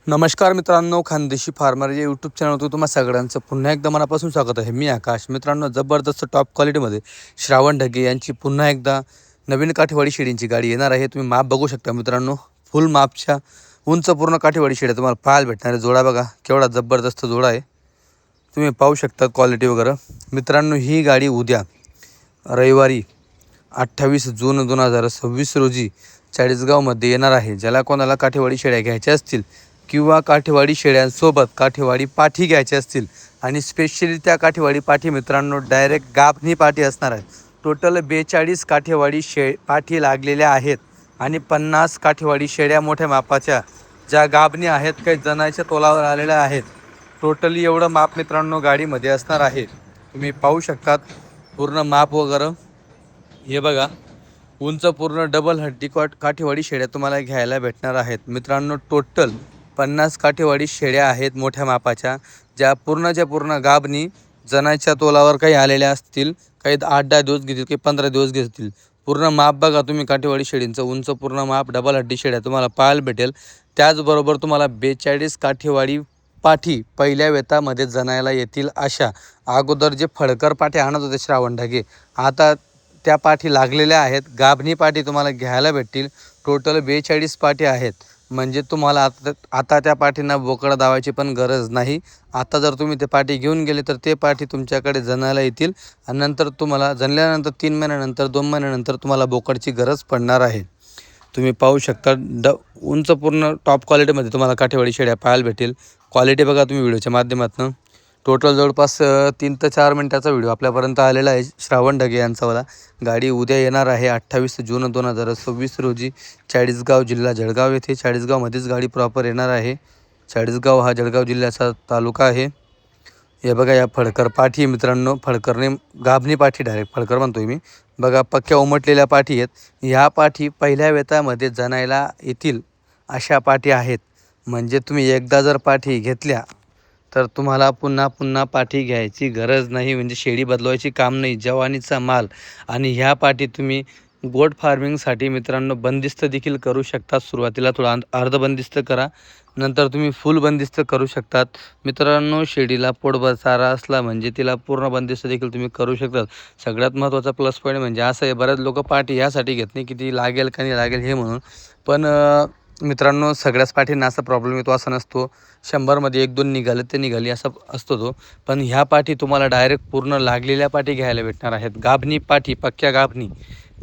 नमस्कार मित्रांनो, खानदेशी फार्मर या यूट्यूब चॅनलवर तुम्हा सगळ्यांचं पुन्हा एकदा मनापासून स्वागत आहे। मी आकाश। मित्रांनो, जबरदस्त टॉप क्वालिटीमध्ये श्रावण ढगे यांची पुन्हा एकदा नवीन काठीवाडी शेळींची गाडी येणार आहे। तुम्ही माप बघू शकता मित्रांनो, फुल मापच्या उंच पूर्ण काठीवाडी शेळ्या तुम्हाला पाहायला भेटणार आहे। जोडा बघा केवढा जबरदस्त जोडा आहे, तुम्ही पाहू शकता क्वालिटी वगैरे। मित्रांनो, ही गाडी उद्या रविवारी 28 जून 2026 रोजी चाळीसगावमध्ये येणार आहे। ज्याला कोणाला काठीवाडी शेळ्या घ्यायच्या असतील किंवा काठीवाडी शेळ्यांसोबत काठीवाडी पाठी घ्यायची असतील आणि स्पेशली त्या काठीवाडी पाठी मित्रांनो डायरेक्ट गाभणी पाठी असणार आहे। टोटल 42 काठीवाडी पाठी लागलेल्या आहेत आणि 50 काठीवाडी शेळ्या मोठ्या मापाच्या ज्या गाभणी आहेत, काही जणांच्या तोलावर आलेल्या आहेत। टोटली एवढं माप मित्रांनो गाडीमध्ये असणार आहे। तुम्ही पाहू शकतात पूर्ण माप वगैरे। हे बघा, उंच पूर्ण डबल हड्डी काठीवाडी शेळ्या तुम्हाला घ्यायला भेटणार आहेत। मित्रांनो, टोटल 50 काठीवाडी शेळ्या आहेत मोठ्या मापाच्या, ज्या पूर्ण गाभणी जनाच्या तोलावर काही आलेल्या असतील, काही 8-10 दिवस घेतील, काही 15 दिवस घेतील। पूर्ण माप बघा तुम्ही काठीवाडी शेळींचं उंच पूर्ण माप डबल हड्डी शेळ्या तुम्हाला पाहायला भेटेल। त्याचबरोबर तुम्हाला 42 काठीवाडी पाठी पहिल्या वेतामध्ये जनायला येतील। अशा अगोदर जे फडकर पाठी आणत होते श्रावण ढगे, आता त्या पाठी लागलेल्या आहेत। गाभणी पाठी तुम्हाला घ्यायला भेटतील। टोटल 42 पाठी आहेत, म्हणजे तुम्हाला आता त्या पाठींना बोकडा दावायची पण गरज नाही। आता जर तुम्ही ते पाठी घेऊन गेले तर ते पाठी तुमच्याकडे जनायला येतील आणि नंतर तुम्हाला जणल्यानंतर 3 महिन्यानंतर 2 महिन्यानंतर तुम्हाला बोकडची गरज पडणार आहे। तुम्ही पाहू शकता उंच पूर्ण टॉप क्वालिटीमध्ये तुम्हाला काठीवाडी शेळ्या पाहायला भेटेल। क्वालिटी बघा तुम्ही व्हिडिओच्या माध्यमातून। टोटल जवळपास 3 ते 4 मिनिटाचा व्हिडिओ आपल्यापर्यंत आलेला आहे श्रावण ढगे यांचावाला। गाडी उद्या येणार आहे 28 जून 2026 रोजी चाळीसगाव, जिल्हा जळगाव येथे। चाळीसगावमध्येच गाडी प्रॉपर येणार आहे। चाळीसगाव हा जळगाव जिल्ह्याचा तालुका आहे। हे बघा, या फडकर पाठी मित्रांनो, फडकरने गाभणी पाठी डायरेक्ट फडकर म्हणतोय मी। बघा, पक्क्या उमटलेल्या पाठी आहेत। ह्या पाठी पहिल्या वेतामध्ये जनायला येतील अशा पाठी आहेत। म्हणजे तुम्ही एकदा जर पाठी घेतल्या तर तुम्हाला पुन्हा पाठी घ्यायची गरज नाही, म्हणजे शेळी बदलवायची काम नाही। जवानीचा माल। आणि ह्या पाठी तुम्ही गोट फार्मिंगसाठी मित्रांनो बंदिस्त देखील करू शकता। सुरुवातीला थोडा अर्ध बंदिस्त करा, नंतर तुम्ही फुल बंदिस्त करू शकतात। मित्रांनो, शेळीला पोटभर चारा असला म्हणजे तिला पूर्ण बंदिस्त देखील तुम्ही करू शकतात। सगळ्यात महत्त्वाचा प्लस पॉईंट म्हणजे असं आहे, बरेच लोक पाठी यासाठी घेत नाही की ती लागेल का नाही लागेल हे म्हणून, पण मित्रांनो सगळ्याच पाठींना असा प्रॉब्लेम येतो असं नसतो। 100मध्ये 1-2 निघाले ते निघाली असा असतो तो। पण ह्या पाठी तुम्हाला डायरेक्ट पूर्ण लागलेल्या पाठी घ्यायला भेटणार आहेत। गाभणी पाठी, पक्क्या गाभणी,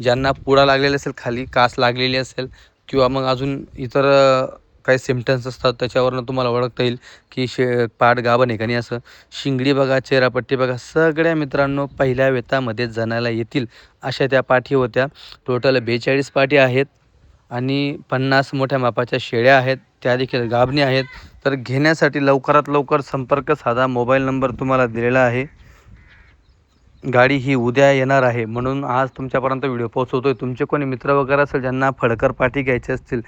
ज्यांना पुडा लागलेला असेल, खाली कास लागलेली असेल किंवा मग अजून इतर काही सिम्पटम्स असतात, त्याच्यावरनं तुम्हाला ओळखता येईल की पाठ गाभण आहे का नाही। असं शिंगडी बघा, चेहरापट्टी बघा, सगळ्या मित्रांनो पहिल्या वेतामध्ये जनायला येतील अशा त्या पाठी होत्या। टोटल 42 पाठी आहेत आणि 50 मोठ्या मापाच्या शेळ्या आहेत, त्या देखील गाभणी आहेत। तर घेण्यासाठी लवकरात लवकर संपर्क साधा। मोबाईल नंबर तुम्हाला दिलेला आहे। गाडी ही उद्या येणार आहे म्हणून आज तुमच्यापर्यंत व्हिडिओ पोहोचवतोय। तुमचे कोणी मित्र वगैरे असेल ज्यांना फडकर पाठी घ्यायची असतील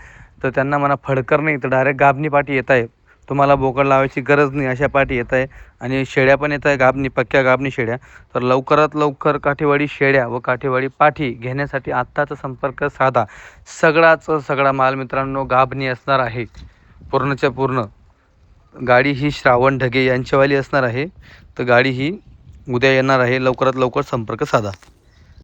तर त्यांना म्हणा फडकर नाही तर डायरेक्ट गाभणी पाठी येत आहे, तुम्हाला बोकड लावायची गरज नाही अशा पाठी येत आहे। आणि शेळ्या पण येत आहे गाभणी, पक्क्या गाभणी शेळ्या। तर लवकरात लवकर काठीवाडी शेळ्या व काठीवाडी पाठी घेण्यासाठी आत्ताचा संपर्क साधा। सगळा माल मित्रांनो गाभणी असणार आहे पूर्णच्या पूर्ण। गाडी ही श्रावण ढगे यांच्यावाली असणार आहे। तर गाडी ही उद्या येणार आहे, लवकरात लवकर संपर्क साधा।